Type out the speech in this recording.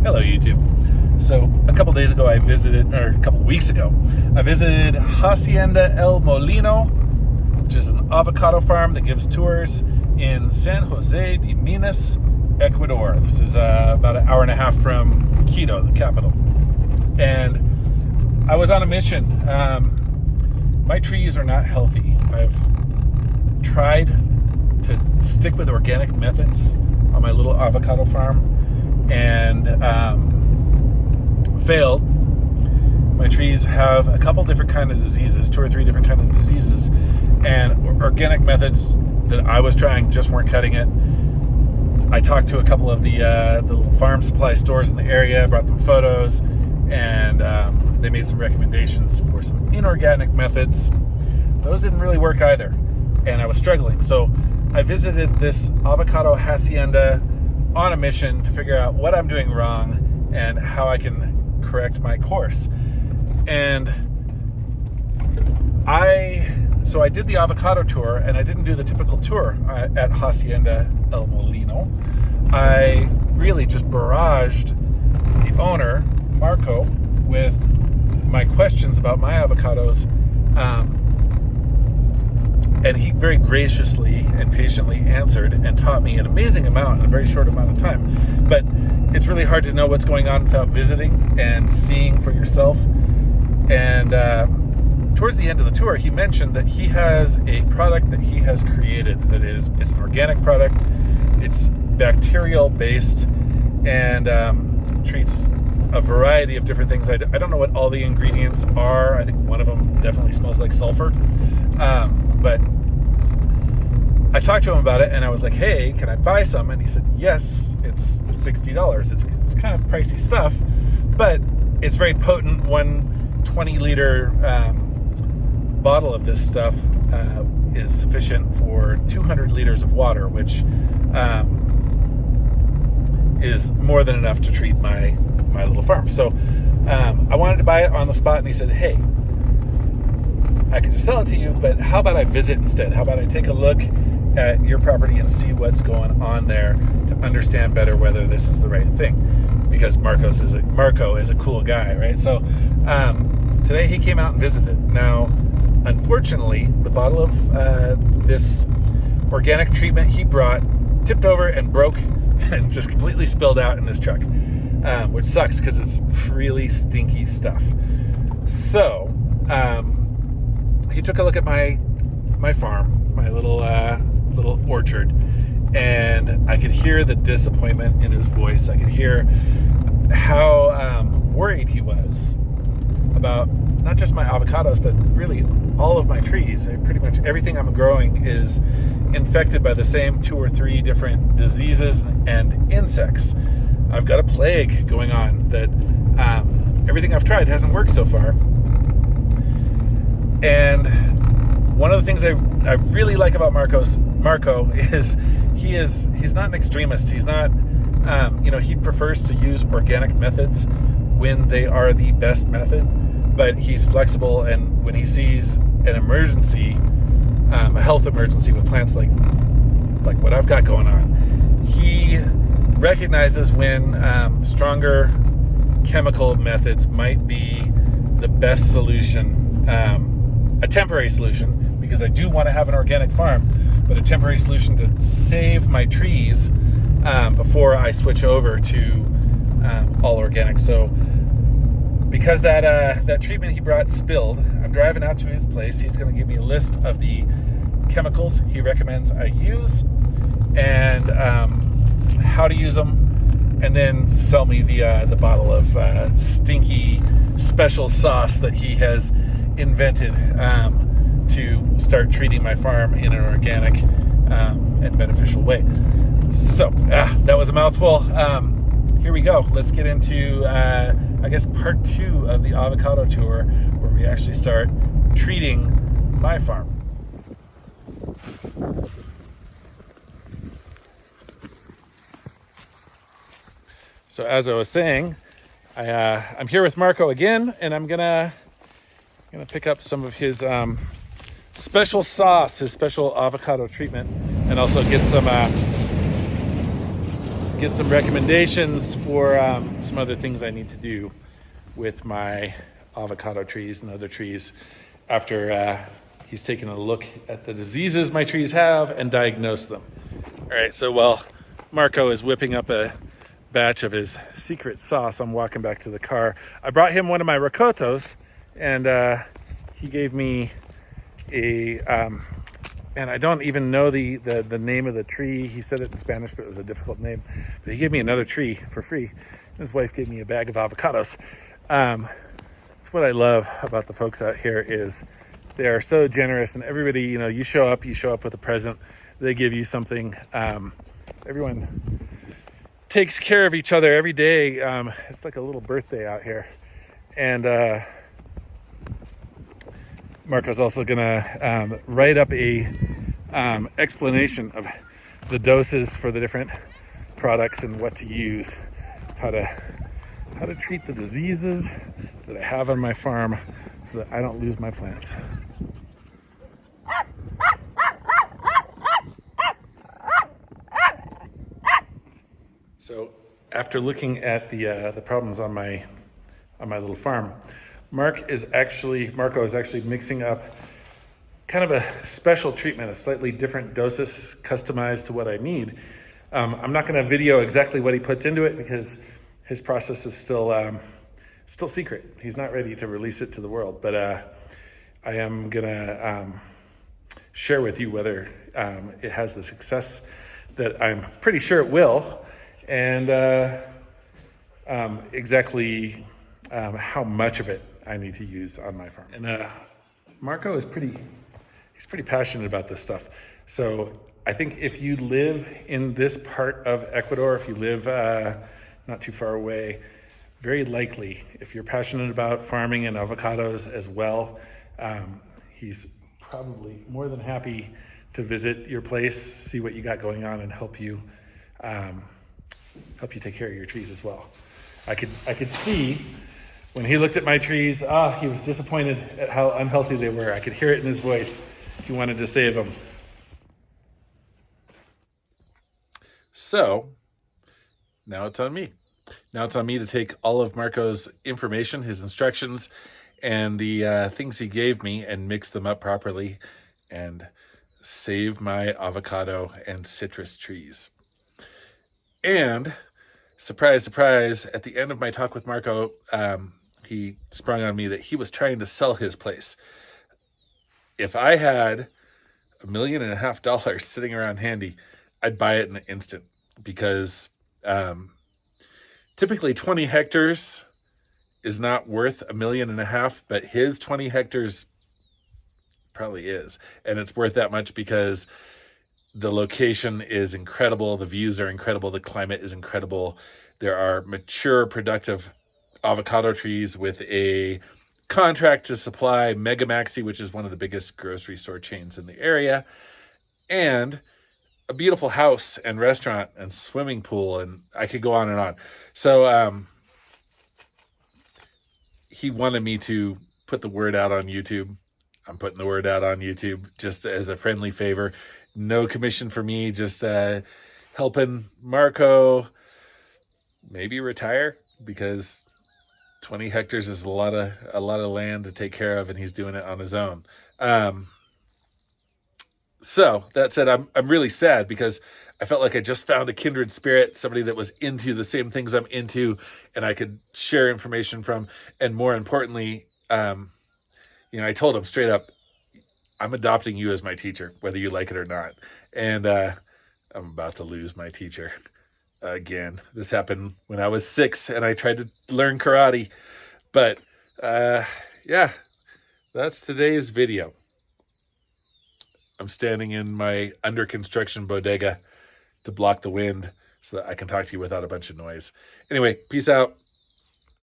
Hello, YouTube. So a couple weeks ago, I visited Hacienda el Molino, which is an avocado farm that gives tours in San Jose de Minas, Ecuador. This is about an hour and a half from Quito, the capital. And I was on a mission. My trees are not healthy. I've tried to stick with organic methods on my little avocado farm and failed. My trees have a couple different kind of diseases, 2 or 3 different kind of diseases, and organic methods that I was trying just weren't cutting it. I talked to a couple of the little farm supply stores in the area, brought them photos, and they made some recommendations for some inorganic methods. Those didn't really work either, and I was struggling. So I visited this avocado hacienda on a mission to figure out what I'm doing wrong and how I can correct my course. And I did the avocado tour, and I didn't do the typical tour at Hacienda el Molino. I really just barraged the owner, Marco, with my questions about my avocados, and he very graciously and patiently answered and taught me an amazing amount in a very short amount of time. But it's really hard to know what's going on without visiting and seeing for yourself. And towards the end of the tour, he mentioned that he has a product that he has created that it's an organic product. It's bacterial based and treats a variety of different things. I don't know what all the ingredients are. I think one of them definitely smells like sulfur. But I talked to him about it, and I was like, hey, can I buy some? And he said, yes, it's $60. It's kind of pricey stuff, but it's very potent. One 20-liter bottle of this stuff is sufficient for 200 liters of water, which is more than enough to treat my little farm. So I wanted to buy it on the spot, and he said, hey, I could just sell it to you, but how about I visit instead? How about I take a look at your property and see what's going on there to understand better whether this is the right thing? Because Marco is a cool guy, right? So today he came out and visited. Now, unfortunately, the bottle of this organic treatment he brought tipped over and broke and just completely spilled out in his truck, which sucks because it's really stinky stuff. So he took a look at my farm, my little orchard, and I could hear the disappointment in his voice. I could hear how worried he was about not just my avocados, but really all of my trees. Pretty much everything I'm growing is infected by the same 2 or 3 different diseases and insects. I've got a plague going on that everything I've tried hasn't worked so far. And one of the things I really like about Marco is he's not an extremist. He's not, he prefers to use organic methods when they are the best method, but he's flexible. And when he sees an emergency, a health emergency with plants like what I've got going on, he recognizes when stronger chemical methods might be the best solution. A temporary solution, because I do want to have an organic farm, but a temporary solution to save my trees before I switch over to all organic. So because that treatment he brought spilled, I'm driving out to his place. He's going to give me a list of the chemicals he recommends I use and how to use them, and then sell me the bottle of stinky special sauce that he has invented to start treating my farm in an organic and beneficial way. So that was a mouthful. Here we go. Let's get into I guess part 2 of the avocado tour, where we actually start treating my farm. So as I was saying, I'm here with Marco again, and I'm gonna pick up some of his special sauce, his special avocado treatment, and also get some get some recommendations for some other things I need to do with my avocado trees and other trees after he's taken a look at the diseases my trees have and diagnosed them. All right, so while Marco is whipping up a batch of his secret sauce, I'm walking back to the car. I brought him one of my ricotos, and he gave me a and I don't even know the name of the tree. He said it in Spanish, but it was a difficult name. But he gave me another tree for free. His wife gave me a bag of avocados. That's what I love about the folks out here is they are so generous, and everybody, you know, you show up with a present, they give you something. Everyone takes care of each other every day. It's like a little birthday out here. And Marco's also gonna write up a explanation of the doses for the different products and what to use, how to treat the diseases that I have on my farm so that I don't lose my plants. So after looking at the problems on my little farm, Marco is actually mixing up kind of a special treatment, a slightly different doses customized to what I need. I'm not going to video exactly what he puts into it because his process is still secret. He's not ready to release it to the world, but I am going to share with you whether it has the success that I'm pretty sure it will, and exactly how much of it I need to use on my farm. And Marco is he's pretty passionate about this stuff. So I think if you live in this part of Ecuador, if you live not too far away, very likely, if you're passionate about farming and avocados as well, he's probably more than happy to visit your place, see what you got going on, and help you take care of your trees as well. I could see when he looked at my trees, he was disappointed at how unhealthy they were. I could hear it in his voice. He wanted to save them. So now it's on me. Now it's on me to take all of Marco's information, his instructions, and the things he gave me and mix them up properly and save my avocado and citrus trees. And surprise, surprise, at the end of my talk with Marco, he sprung on me that he was trying to sell his place. If I had $1.5 million sitting around handy, I'd buy it in an instant because typically 20 hectares is not worth $1.5 million, but his 20 hectares probably is. And it's worth that much because the location is incredible. The views are incredible. The climate is incredible. There are mature, productive avocado trees with a contract to supply MegaMaxi, which is one of the biggest grocery store chains in the area, and a beautiful house and restaurant and swimming pool, and I could go on and on. So he wanted me to put the word out on YouTube. I'm putting the word out on YouTube just as a friendly favor. No commission for me, just helping Marco maybe retire, because 20 hectares is a lot of land to take care of, and he's doing it on his own. So that said, I'm really sad because I felt like I just found a kindred spirit, somebody that was into the same things I'm into, and I could share information from. And more importantly, I told him straight up, I'm adopting you as my teacher, whether you like it or not. And I'm about to lose my teacher again. This happened when I was 6 and I tried to learn karate. But yeah, that's today's video. I'm standing in my under construction bodega to block the wind so that I can talk to you without a bunch of noise. Anyway, peace out.